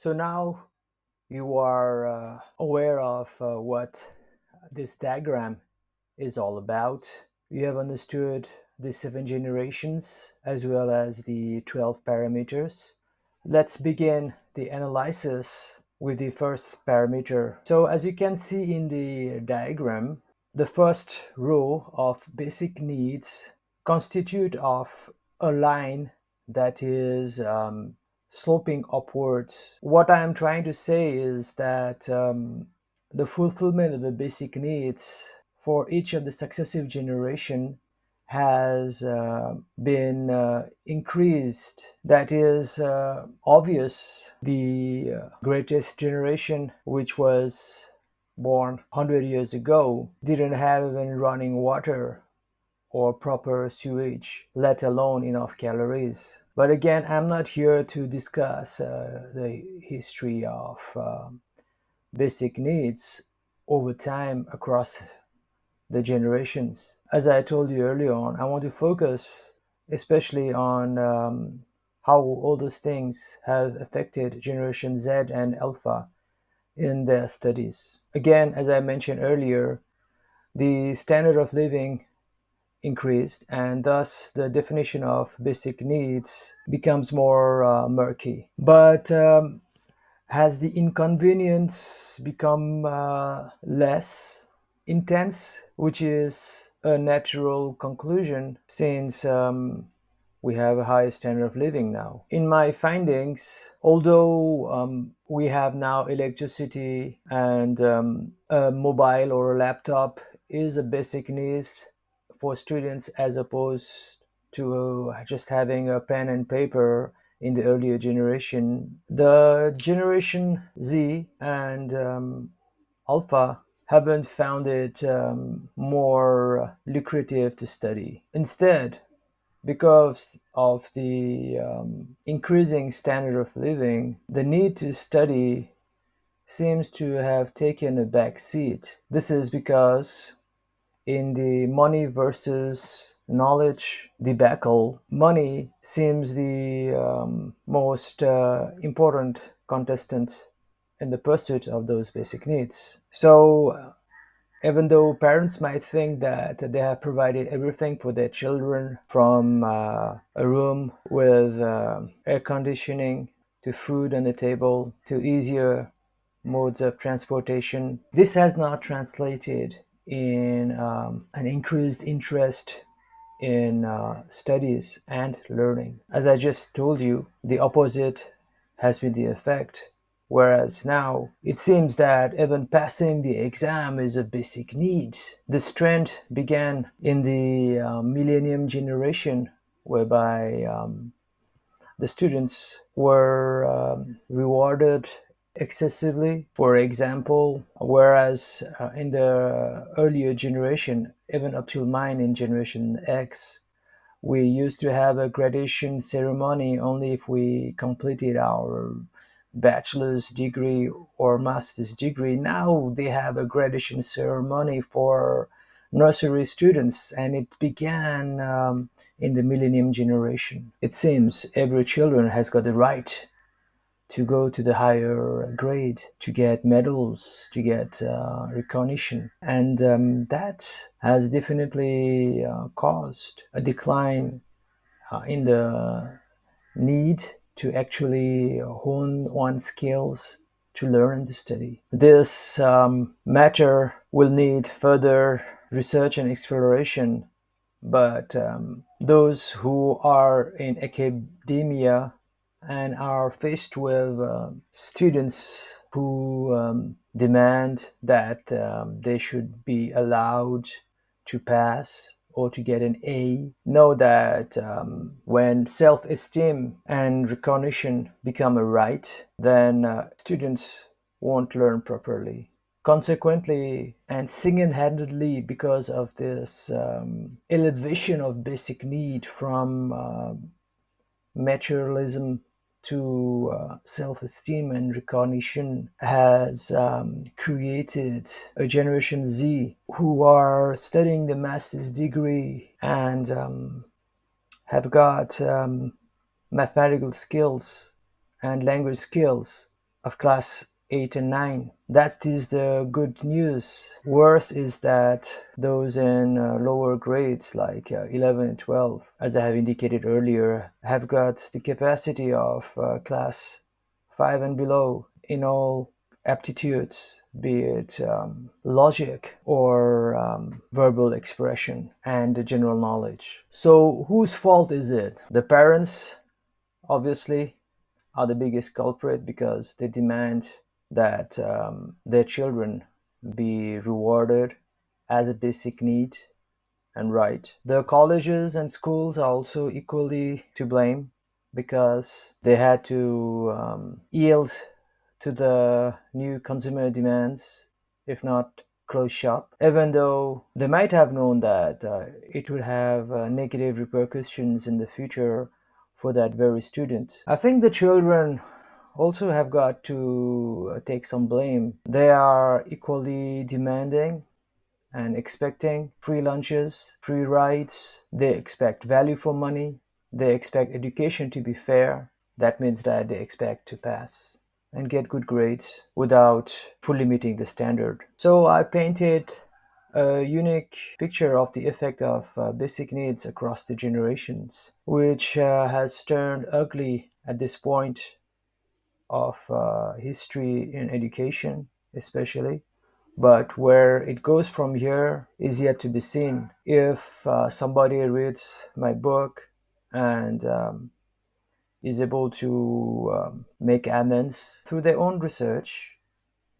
So now you are aware of what this diagram is all about. You have understood the 7 generations as well as the 12 parameters. Let's begin the analysis with the first parameter. So as you can see in the diagram, the first row of basic needs constitute of a line that is sloping upwards. What I am trying to say is that the fulfillment of the basic needs for each of the successive generation has been increased. That is obvious. The greatest generation, which was born 100 years ago, didn't have even running water or proper sewage, let alone enough calories. But again, I'm not here to discuss the history of basic needs over time across the generations. As I told you earlier on, I want to focus especially on how all those things have affected Generation Z and Alpha in their studies. Again, as I mentioned earlier, the standard of living increased, and thus the definition of basic needs becomes more murky. But has the inconvenience become less intense, which is a natural conclusion since we have a higher standard of living now. In my findings, although we have now electricity and a mobile or a laptop is a basic need for students as opposed to just having a pen and paper in the earlier generation. The Generation Z and Alpha haven't found it more lucrative to study. Instead, because of the increasing standard of living, the need to study seems to have taken a back seat. This is because in the money versus knowledge debacle, money seems the most important contestant in the pursuit of those basic needs. So, even though parents might think that they have provided everything for their children, from a room with air conditioning to food on the table to easier modes of transportation, this has not translated in an increased interest in studies and learning. As I just told you, the opposite has been the effect. Whereas now it seems that even passing the exam is a basic need. This trend began in the millennium generation, whereby the students were rewarded excessively. For example, whereas in the earlier generation, even up till mine in Generation X, we used to have a graduation ceremony only if we completed our bachelor's degree or master's degree. Now they have a graduation ceremony for nursery students, and it began in the millennium generation. It seems every children has got the right to go to the higher grade, to get medals, to get recognition. And that has definitely caused a decline in the need to actually hone one's skills to learn and to study. This matter will need further research and exploration, but those who are in academia and are faced with students who demand that they should be allowed to pass or to get an A know that when self esteem and recognition become a right, then students won't learn properly. Consequently, and single handedly, because of this elevation of basic need from materialism to self-esteem and recognition, has created a Generation Z who are studying the master's degree and have got mathematical skills and language skills, of class 8 and 9. That is the good news. Worse is that those in lower grades like 11 and 12, as I have indicated earlier, have got the capacity of class 5 and below in all aptitudes, be it logic or verbal expression and general knowledge. So, whose fault is it? The parents, obviously, are the biggest culprit because they demand that their children be rewarded as a basic need and right. The colleges and schools are also equally to blame because they had to yield to the new consumer demands, if not close shop, even though they might have known that it would have negative repercussions in the future for that very student. I think the children also have got to take some blame. They are equally demanding and expecting free lunches, free rides. They expect value for money. They expect education to be fair. That means that they expect to pass and get good grades without fully meeting the standard. So I painted a unique picture of the effect of basic needs across the generations, which has turned ugly at this point of history in education, especially. But where it goes from here is yet to be seen. If somebody reads my book and is able to make amends through their own research,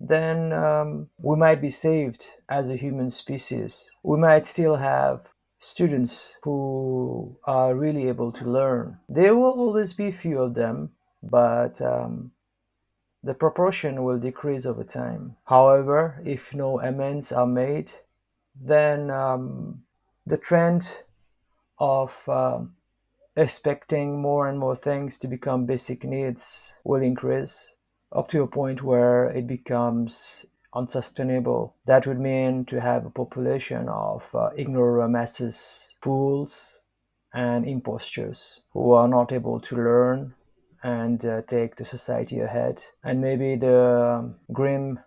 then we might be saved as a human species. We might still have students who are really able to learn. There will always be few of them, but the proportion will decrease over time. However, if no amends are made, then the trend of expecting more and more things to become basic needs will increase up to a point where it becomes unsustainable. That would mean to have a population of ignoramuses, fools, and impostures who are not able to learn and take the society ahead. And maybe the grim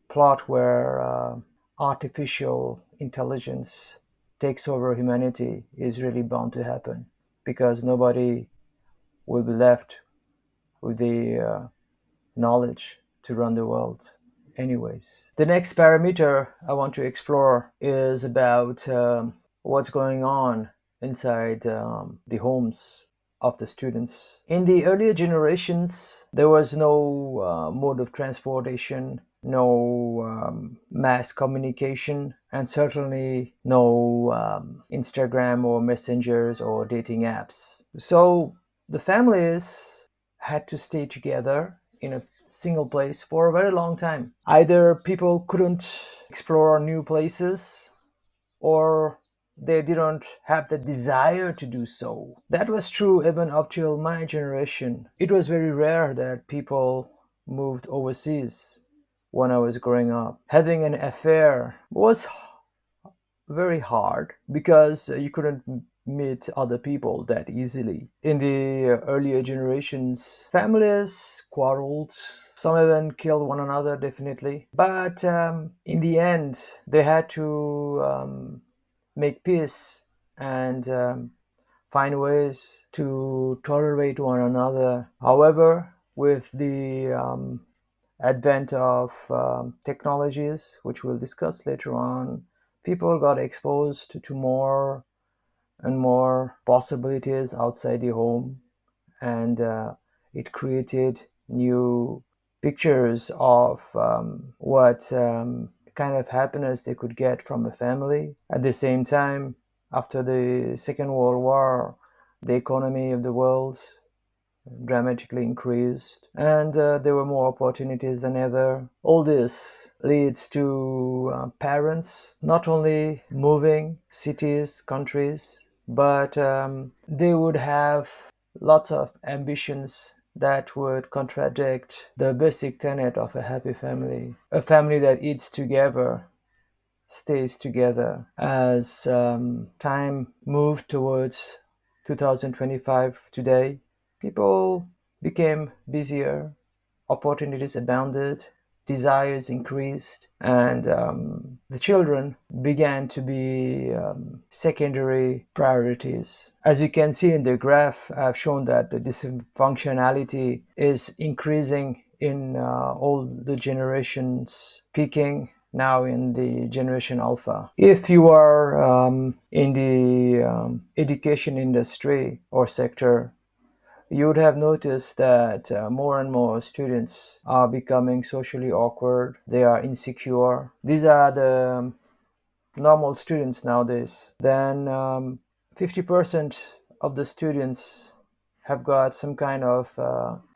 plot where artificial intelligence takes over humanity is really bound to happen because nobody will be left with the knowledge to run the world. Anyways, the next parameter I want to explore is about what's going on inside the homes of the students. In the earlier generations, there was no mode of transportation, no mass communication, and certainly no Instagram or messengers or dating apps. So the families had to stay together in a single place for a very long time. Either people couldn't explore new places or they didn't have the desire to do so. That was true even up till my generation. It was very rare that people moved overseas when I was growing up. Having an affair was very hard because you couldn't meet other people that easily. In the earlier generations, families quarreled, some even killed one another, definitely. But in the end, they had to make peace and find ways to tolerate one another. However, with the advent of technologies, which we'll discuss later on, people got exposed to more and more possibilities outside the home, and it created new pictures of what kind of happiness they could get from a family. At the same time, after the Second World War, the economy of the world dramatically increased, and there were more opportunities than ever. All this leads to parents not only moving cities, countries, but they would have lots of ambitions that would contradict the basic tenet of a happy family. A family that eats together stays together. As time moved towards 2025 today, people became busier, opportunities abounded, desires increased, and the children began to be secondary priorities. As you can see in the graph, I've shown that the dysfunctionality is increasing in all the generations, peaking now in the generation alpha. If you are in the education industry or sector, you would have noticed that more and more students are becoming socially awkward. They are insecure. These are the normal students nowadays. Then 50% of the students have got some kind of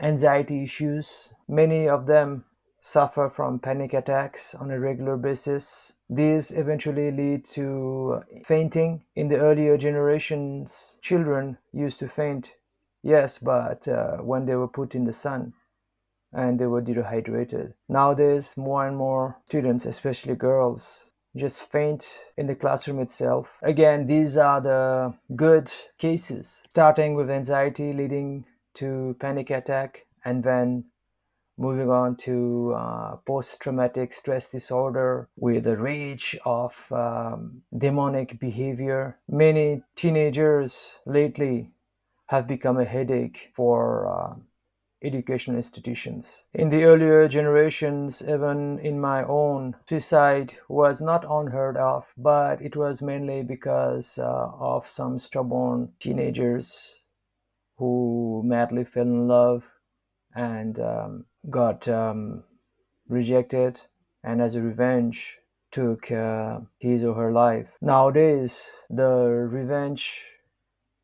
anxiety issues. Many of them suffer from panic attacks on a regular basis. These eventually lead to fainting. In the earlier generations, children used to faint, yes, but when they were put in the sun and they were dehydrated. Nowadays, more and more students, especially girls, just faint in the classroom itself. Again, these are the good cases, starting with anxiety leading to panic attack, and then moving on to post-traumatic stress disorder with a rage of demonic behavior. Many teenagers lately have become a headache for educational institutions. In the earlier generations, even in my own, suicide was not unheard of, but it was mainly because of some stubborn teenagers who madly fell in love and got rejected, and as a revenge took his or her life. Nowadays, the revenge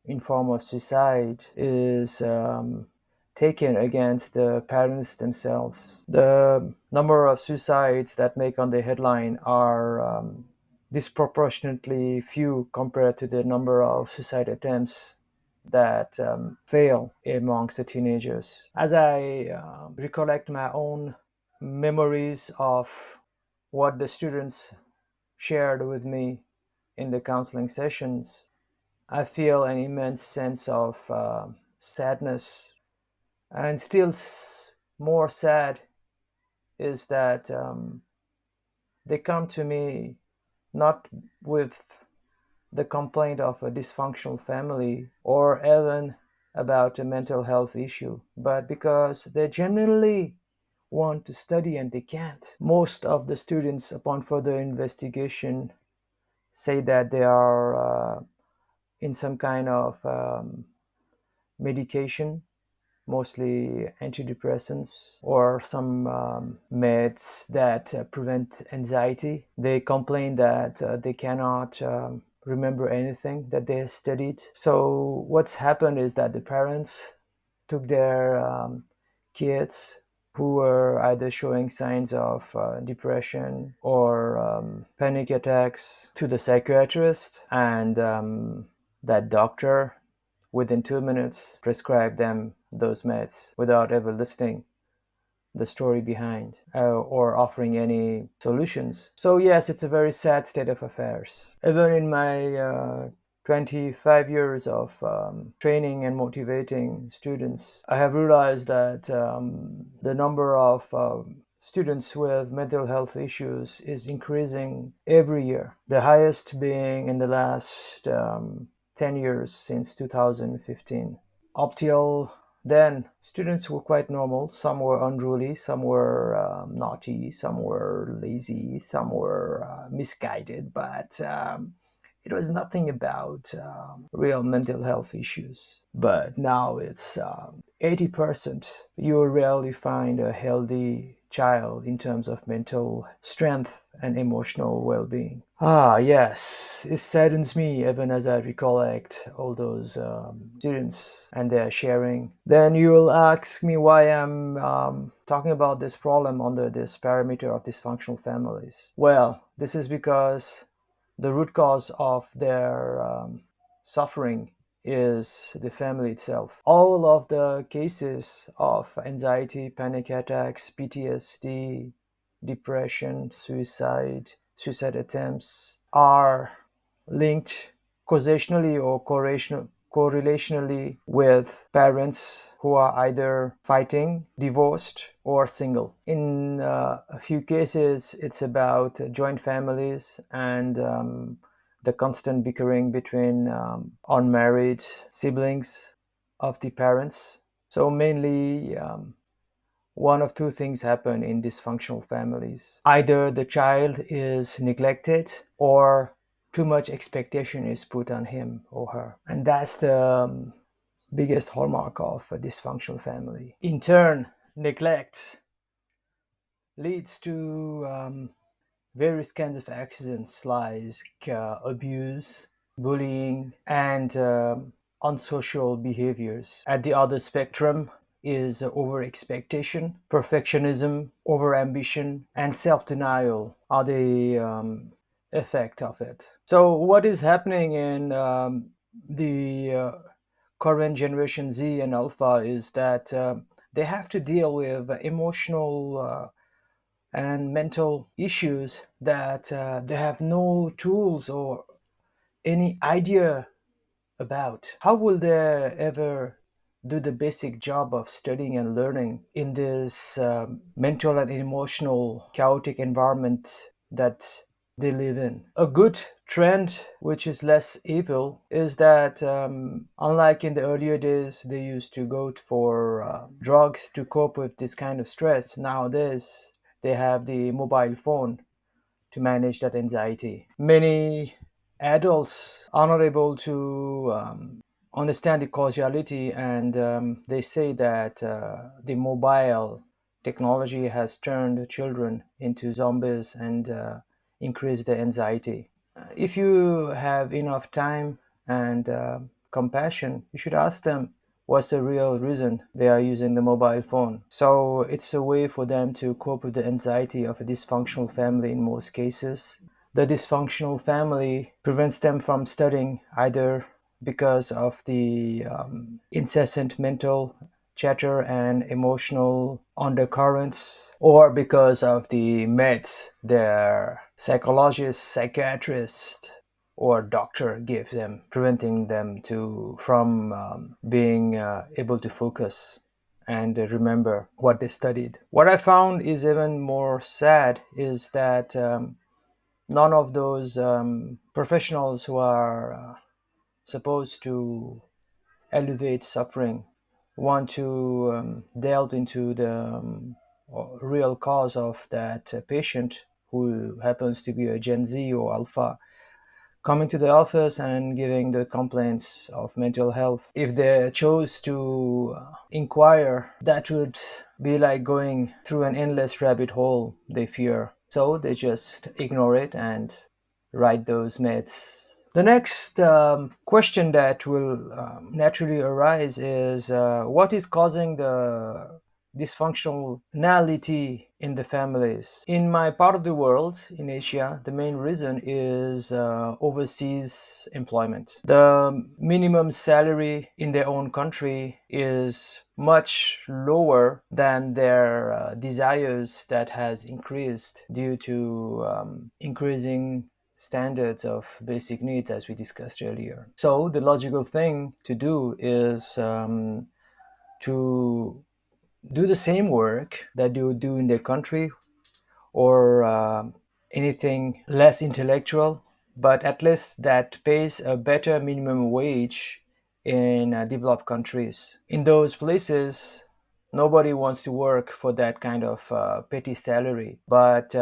in form of suicide is taken against the parents themselves. The number of suicides that make on the headline are disproportionately few compared to the number of suicide attempts that fail amongst the teenagers. As I recollect my own memories of what the students shared with me in the counseling sessions, I feel an immense sense of sadness. And still more sad is that they come to me not with the complaint of a dysfunctional family or even about a mental health issue, but because they genuinely want to study and they can't. Most of the students, upon further investigation, say that they are in some kind of medication, mostly antidepressants or some meds that prevent anxiety. They complain that they cannot remember anything that they studied. So what's happened is that the parents took their kids who were either showing signs of depression or panic attacks to the psychiatrist, and that doctor within 2 minutes prescribed them those meds without ever listening the story behind or offering any solutions. So yes, it's a very sad state of affairs. Even in my 25 years of training and motivating students, I have realized that the number of students with mental health issues is increasing every year. The highest being in the last 10 years since 2015. Up till then, students were quite normal. Some were unruly, some were naughty, some were lazy, some were misguided, but it was nothing about real mental health issues. But now it's 80%. You rarely find a healthy child in terms of mental strength and emotional well-being. Ah, yes, it saddens me even as I recollect all those students and their sharing. Then you'll ask me why I'm talking about this problem under this parameter of dysfunctional families. Well, this is because the root cause of their suffering is the family itself. All of the cases of anxiety, panic attacks, PTSD, depression, suicide attempts are linked causationally or correlationally with parents who are either fighting, divorced, or single. In a few cases, it's about joint families and the constant bickering between unmarried siblings of the parents. So, mainly, one of two things happen in dysfunctional families. Either the child is neglected or too much expectation is put on him or her. And that's the biggest hallmark of a dysfunctional family. In turn, neglect leads to various kinds of accidents like abuse, bullying, and unsocial behaviors. At the other spectrum is over expectation, perfectionism, over ambition, and self denial are the effect of it. So, what is happening in the current generation Z and Alpha is that they have to deal with emotional and mental issues that they have no tools or any idea about. How will they ever do the basic job of studying and learning in this mental and emotional chaotic environment that they live in? A good trend, which is less evil, is that unlike in the earlier days, they used to go for drugs to cope with this kind of stress. Nowadays, they have the mobile phone to manage that anxiety. Many adults are not able to understand the causality, and they say that the mobile technology has turned children into zombies and increased their anxiety. If you have enough time and compassion, you should ask them what's the real reason they are using the mobile phone. So it's a way for them to cope with the anxiety of a dysfunctional family in most cases. The dysfunctional family prevents them from studying either because of the incessant mental chatter and emotional undercurrents, or because of the meds their psychologist, psychiatrist, or doctor gives them, preventing them to from being able to focus and remember what they studied. What I found is even more sad is that none of those professionals who are supposed to elevate suffering want to delve into the real cause of that patient who happens to be a Gen Z or Alpha coming to the office and giving the complaints of mental health. If they chose to inquire, that would be like going through an endless rabbit hole, they fear. So they just ignore it and write those meds. The next question that will naturally arise is what is causing the dysfunctionality in the families? In my part of the world, in Asia, the main reason is overseas employment. The minimum salary in their own country is much lower than their desires that has increased due to increasing standards of basic needs as we discussed earlier. So the logical thing to do is to do the same work that they would do in their country, or anything less intellectual, but at least that pays a better minimum wage in developed countries. In those places, nobody wants to work for that kind of petty salary. But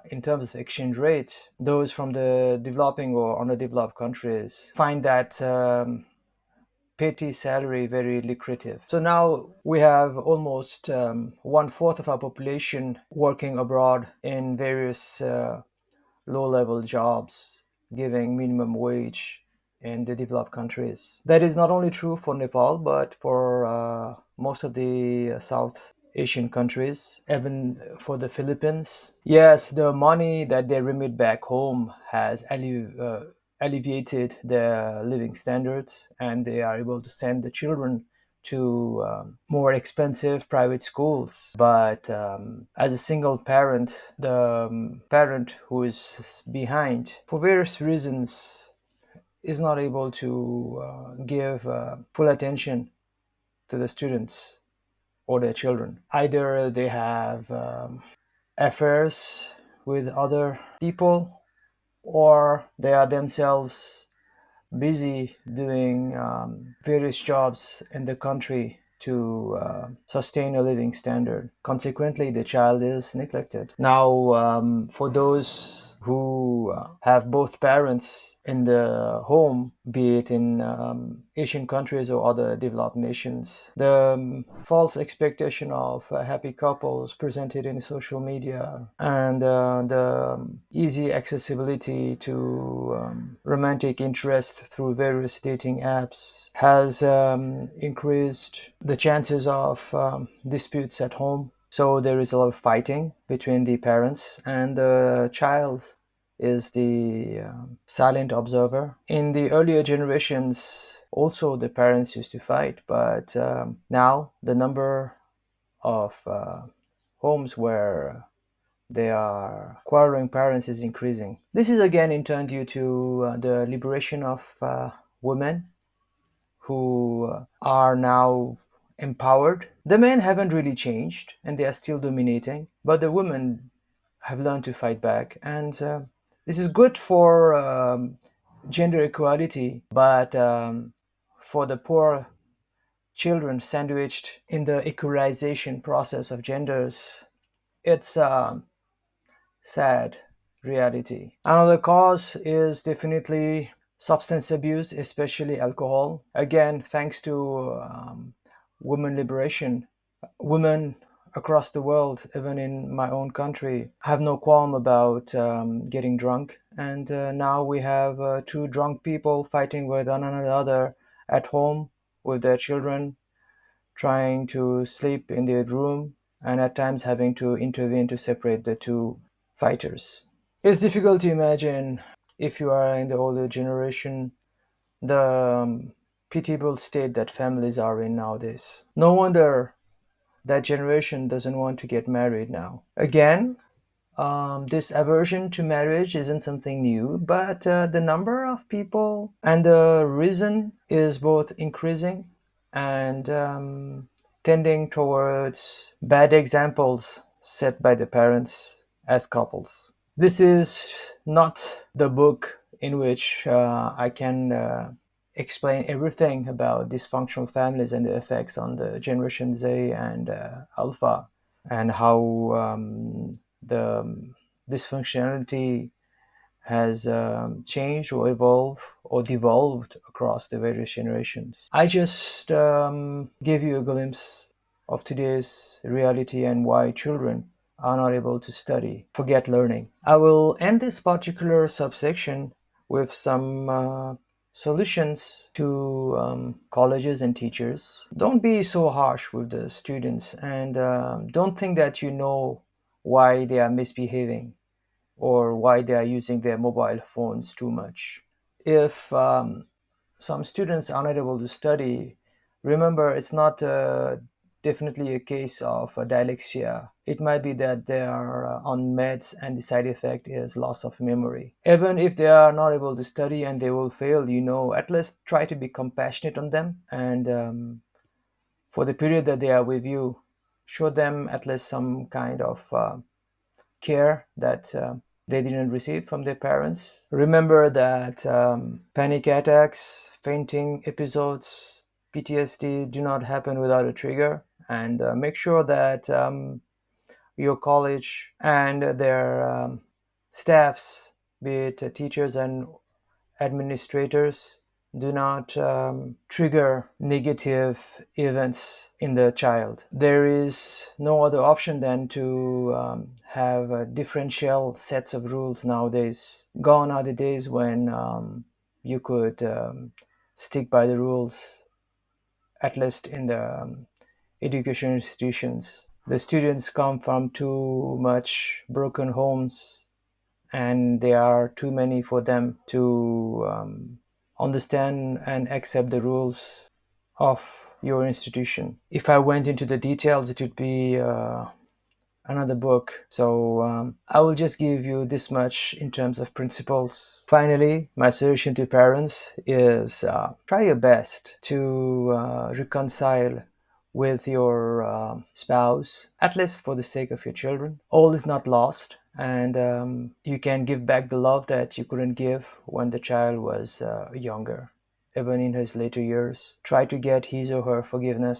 in terms of exchange rate, those from the developing or underdeveloped countries find that petty salary very lucrative. So now we have almost one fourth of our population working abroad in various low-level jobs, giving minimum wage in the developed countries. That is not only true for Nepal, but for most of the South Asian countries, even for the Philippines. Yes, the money that they remit back home has alleviated their living standards, and they are able to send the children to more expensive private schools. But as a single parent, the parent who is behind, for various reasons, is not able to give full attention to the students or their children. Either they have affairs with other people, or they are themselves busy doing various jobs in the country to sustain a living standard. Consequently, the child is neglected. Now, for those who have both parents in the home, be it in Asian countries or other developed nations, the false expectation of happy couples presented in social media and the easy accessibility to romantic interest through various dating apps has increased the chances of disputes at home. So there is a lot of fighting between the parents, and the child is the silent observer. In the earlier generations, also the parents used to fight, but now the number of homes where they are quarreling parents is increasing. This is again in turn due to the liberation of women who are now empowered. The men haven't really changed and they are still dominating, but the women have learned to fight back. And this is good for gender equality, but for the poor children sandwiched in the equalization process of genders, it's sad reality. Another cause is definitely substance abuse, especially alcohol. Again, thanks to women liberation, women across the world, even in my own country, have no qualm about getting drunk. And now we have two drunk people fighting with one another at home with their children, trying to sleep in their room, and at times having to intervene to separate the two fighters. It's difficult to imagine, if you are in the older generation, the pitiable state that families are in nowadays. No wonder that generation doesn't want to get married now. Again, this aversion to marriage isn't something new, but the number of people and the reason is both increasing and tending towards bad examples set by the parents as couples. This is not the book in which I can explain everything about dysfunctional families and the effects on the Generation Z and Alpha, and how the dysfunctionality has changed or evolved or devolved across the various generations. I just gave you a glimpse of today's reality and why children are not able to study, forget learning. I will end this particular subsection with some solutions to colleges and teachers. Don't be so harsh with the students, and don't think that you know why they are misbehaving or why they are using their mobile phones too much. If some students are not able to study, remember it's not definitely a case of dyslexia. It might be that they are on meds and the side effect is loss of memory. Even if they are not able to study and they will fail, at least try to be compassionate on them, and for the period that they are with you, show them at least some kind of care that they didn't receive from their parents. Remember that panic attacks, fainting episodes, PTSD do not happen without a trigger, and make sure that your college and their staffs, be it teachers and administrators, do not trigger negative events in the child. There is no other option than to have differential sets of rules nowadays. Gone are the days when you could stick by the rules, at least in the education institutions. The students come from too much broken homes, and there are too many for them to understand and accept the rules of your institution. If I went into the details, it would be another book. So I will just give you this much in terms of principles. Finally, my suggestion to parents is try your best to reconcile with your spouse, at least for the sake of your children. All is not lost, and you can give back the love that you couldn't give when the child was younger. Even in his later years, try to get his or her forgiveness